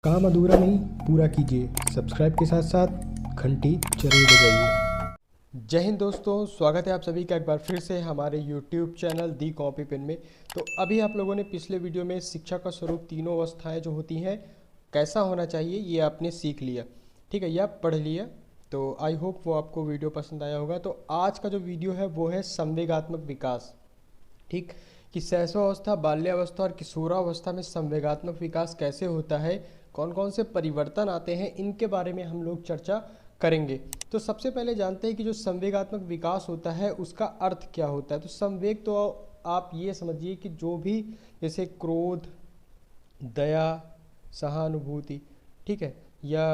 काम अधूरा नहीं, पूरा कीजिए। सब्सक्राइब के साथ साथ घंटी जरूर बजाइए। जय हिंद दोस्तों, स्वागत है आप सभी का एक बार फिर से हमारे यूट्यूब चैनल दी कॉपी पेन में। तो अभी आप लोगों ने पिछले वीडियो में शिक्षा का स्वरूप तीनों अवस्थाएं जो होती हैं कैसा होना चाहिए ये आपने सीख लिया, ठीक है, या पढ़ लिया। तो आई होप वो आपको वीडियो पसंद आया होगा। तो आज का जो वीडियो है वो है संवेगात्मक विकास, ठीक, कि शैशवावस्था, बाल्यावस्था और किशोरावस्था में संवेगात्मक विकास कैसे होता है, कौन कौन से परिवर्तन आते हैं, इनके बारे में हम लोग चर्चा करेंगे। तो सबसे पहले जानते हैं कि जो संवेगात्मक विकास होता है उसका अर्थ क्या होता है। तो संवेग तो आप ये समझिए कि जो भी, जैसे क्रोध, दया, सहानुभूति, ठीक है, या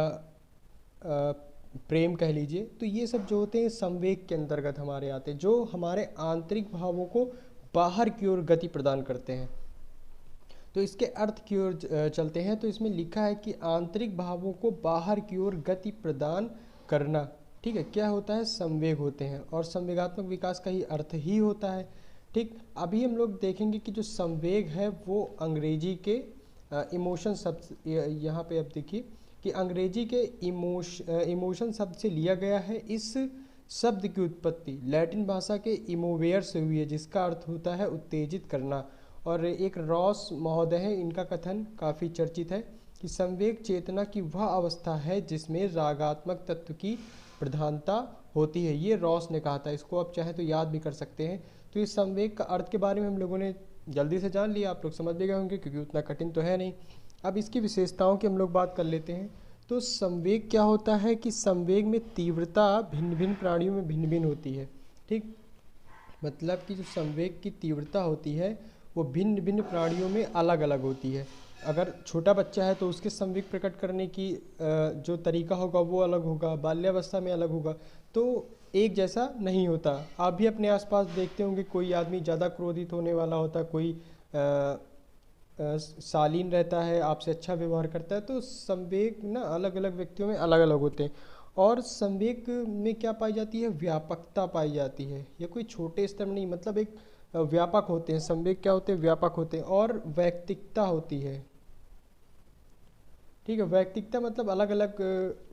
प्रेम कह लीजिए, तो ये सब जो होते हैं संवेग के अंतर्गत हमारे आते हैं, जो हमारे आंतरिक भावों को बाहर की ओर गति प्रदान करते हैं। तो इसके अर्थ की ओर चलते हैं। तो इसमें लिखा है कि आंतरिक भावों को बाहर की ओर गति प्रदान करना, ठीक है, क्या होता है, संवेग होते हैं, और संवेगात्मक विकास का ही अर्थ ही होता है। ठीक, अभी हम लोग देखेंगे कि जो संवेग है वो अंग्रेजी के इमोशन शब्द, यहाँ पे अब देखिए कि अंग्रेजी के इमोशन शब्द से लिया गया है। इस शब्द की उत्पत्ति लैटिन भाषा के इमोवेयर से हुई है, जिसका अर्थ होता है उत्तेजित करना। और एक रॉस महोदय है, इनका कथन काफ़ी चर्चित है कि संवेग चेतना की वह अवस्था है जिसमें रागात्मक तत्व की प्रधानता होती है। ये रॉस ने कहा था, इसको आप चाहे तो याद भी कर सकते हैं। तो इस संवेग का अर्थ के बारे में हम लोगों ने जल्दी से जान लिया, आप लोग समझ भी गए होंगे क्योंकि उतना कठिन तो है नहीं। अब इसकी विशेषताओं की हम लोग बात कर लेते हैं। तो संवेग क्या होता है कि संवेग में तीव्रता भिन्न भिन्न प्राणियों में भिन्न भिन्न होती है, ठीक, मतलब कि जो संवेग की तीव्रता होती है वो भिन्न भिन्न प्राणियों में अलग अलग होती है। अगर छोटा बच्चा है तो उसके संवेग प्रकट करने की जो तरीका होगा वो अलग होगा, बाल्यावस्था में अलग होगा, तो एक जैसा नहीं होता। आप भी अपने आसपास देखते होंगे, कोई आदमी ज़्यादा क्रोधित होने वाला होता है, कोई शालीन रहता है, आपसे अच्छा व्यवहार करता है। तो संवेग ना अलग अलग व्यक्तियों में अलग अलग होते हैं। और संवेग में क्या पाई जाती है, व्यापकता पाई जाती है। ये कोई छोटे स्तर में नहीं, मतलब एक व्यापक होते हैं। संवेग क्या होते हैं, व्यापक होते हैं। और वैयक्तिकता होती है, ठीक है, वैयक्तिकता मतलब अलग अलग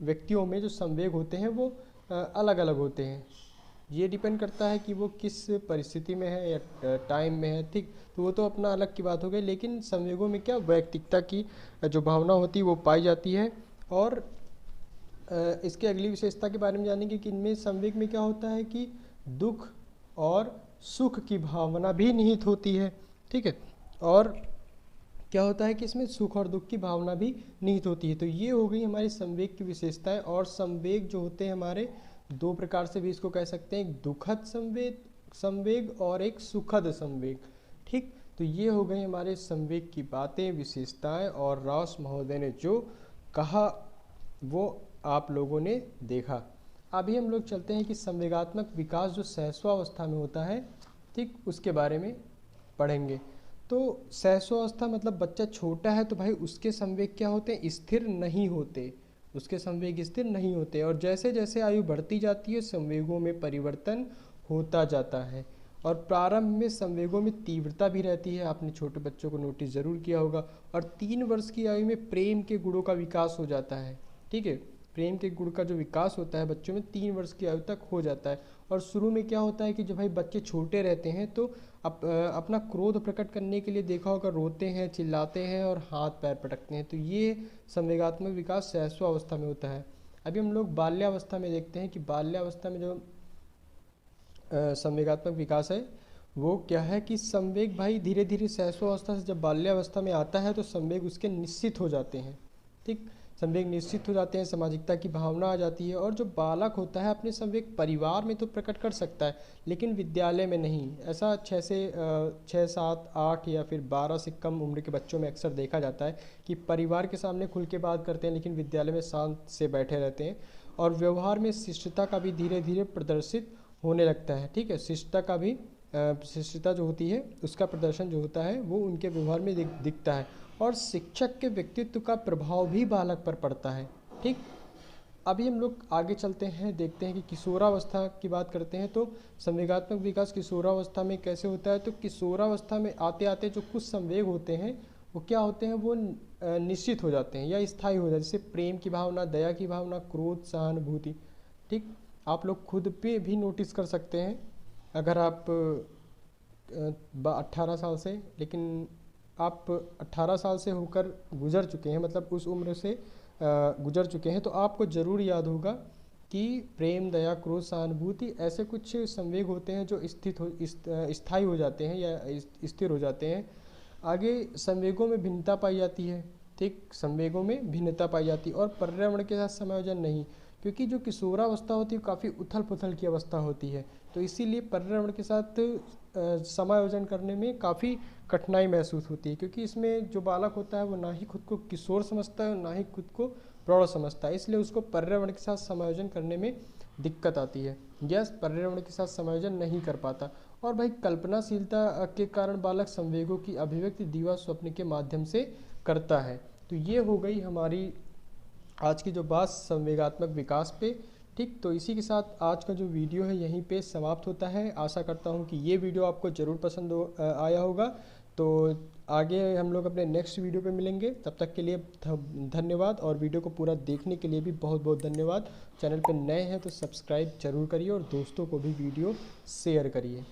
व्यक्तियों में जो संवेग होते हैं वो अलग अलग होते हैं। ये डिपेंड करता है कि वो किस परिस्थिति में है या टाइम में है, ठीक, तो वो तो अपना अलग की बात हो गई। लेकिन संवेगों में क्या, वैयक्तिकता की जो भावना होती है वो पाई जाती है। और इसके अगली विशेषता के बारे में जानेंगे कि इनमें संवेग में क्या होता है कि दुख और सुख की भावना भी निहित होती है, ठीक है, और क्या होता है कि इसमें सुख और दुख की भावना भी निहित होती है। तो ये हो गई हमारी संवेग की विशेषताएं। और संवेग जो होते हैं हमारे दो प्रकार से भी इसको कह सकते हैं, एक दुखद संवेग और एक सुखद संवेग, ठीक। तो ये हो गई हमारे संवेग की बातें, विशेषताएं, और रॉस महोदय ने जो कहा वो आप लोगों ने देखा। अभी हम लोग चलते हैं कि संवेगात्मक विकास जो शैशवावस्था में होता है, ठीक, उसके बारे में पढ़ेंगे। तो शैशवावस्था मतलब बच्चा छोटा है तो भाई उसके संवेग क्या होते हैं, स्थिर नहीं होते, उसके संवेग स्थिर नहीं होते। और जैसे जैसे आयु बढ़ती जाती है संवेगों में परिवर्तन होता जाता है। और प्रारंभ में संवेगों में तीव्रता भी रहती है, आपने छोटे बच्चों को नोटिस जरूर किया होगा। और 3 वर्ष की आयु में प्रेम के गुणों का विकास हो जाता है, ठीक है, प्रेम के गुण का जो विकास होता है बच्चों में 3 वर्ष की आयु तक हो जाता है। और शुरू में क्या होता है कि जब भाई बच्चे छोटे रहते हैं तो अपना क्रोध प्रकट करने के लिए देखा होगा रोते हैं, चिल्लाते हैं और हाथ पैर पटकते हैं। तो ये संवेगात्मक विकास शैशवावस्था में होता है। अभी हम लोग बाल्यावस्था में देखते हैं कि बाल्यावस्था में जो संवेगात्मक विकास है वो क्या है कि संवेग भाई धीरे धीरे शैशवावस्था से जब बाल्यावस्था में आता है तो संवेग उसके निश्चित हो जाते हैं, ठीक, संवेग निश्चित हो जाते हैं, सामाजिकता की भावना आ जाती है। और जो बालक होता है अपने संवेग परिवार में तो प्रकट कर सकता है लेकिन विद्यालय में नहीं। ऐसा 6 7 8 या फिर 12 से कम उम्र के बच्चों में अक्सर देखा जाता है कि परिवार के सामने खुल के बात करते हैं लेकिन विद्यालय में शांत से बैठे रहते हैं। और व्यवहार में शिष्टता का भी धीरे धीरे प्रदर्शित होने लगता है, ठीक है, शिष्टता का भी शिष्टता जो होती है उसका प्रदर्शन जो होता है वो उनके व्यवहार में दिखता है। और शिक्षक के व्यक्तित्व का प्रभाव भी बालक पर पड़ता है, ठीक। अभी हम लोग आगे चलते हैं, देखते हैं कि किशोरावस्था की बात करते हैं। तो संवेगात्मक विकास किशोरावस्था में कैसे होता है। तो किशोरावस्था में आते आते जो कुछ संवेग होते हैं वो क्या होते हैं, वो निश्चित हो जाते हैं या स्थायी हो जाते हैं, जैसे प्रेम की भावना, दया की भावना, क्रोध, सहानुभूति। ठीक, आप लोग खुद पे भी नोटिस कर सकते हैं। अगर आप 18 साल से, लेकिन आप 18 साल से होकर गुजर चुके हैं, मतलब उस उम्र से गुजर चुके हैं, तो आपको ज़रूर याद होगा कि प्रेम, दया, क्रोध, सहानुभूति ऐसे कुछ संवेग होते हैं जो स्थायी हो जाते हैं या स्थिर हो जाते हैं। आगे संवेगों में भिन्नता पाई जाती है। ठीक, संवेगों में भिन्नता पाई जाती है और पर्यावरण के साथ समायोजन नहीं, क्योंकि जो किशोरावस्था होती है काफ़ी उथल पुथल की अवस्था होती है, तो इसीलिए पर्यावरण के साथ समायोजन करने में काफ़ी कठिनाई महसूस होती है, क्योंकि इसमें जो बालक होता है वो ना ही खुद को किशोर समझता है और ना ही खुद को प्रौढ़ समझता है, इसलिए उसको पर्यावरण के साथ समायोजन करने में दिक्कत आती है, यस पर्यावरण के साथ समायोजन नहीं कर पाता। और भाई कल्पनाशीलता के कारण बालक संवेगों की अभिव्यक्ति दीवा स्वप्न के माध्यम से करता है। तो ये हो गई हमारी आज की जो बात संवेगात्मक विकास पे। ठीक, तो इसी के साथ आज का जो वीडियो है यहीं पे समाप्त होता है। आशा करता हूँ कि ये वीडियो आपको ज़रूर पसंद आया होगा। तो आगे हम लोग अपने नेक्स्ट वीडियो पे मिलेंगे, तब तक के लिए धन्यवाद, और वीडियो को पूरा देखने के लिए भी बहुत बहुत धन्यवाद। चैनल पे नए हैं तो सब्सक्राइब जरूर करिए और दोस्तों को भी वीडियो शेयर करिए।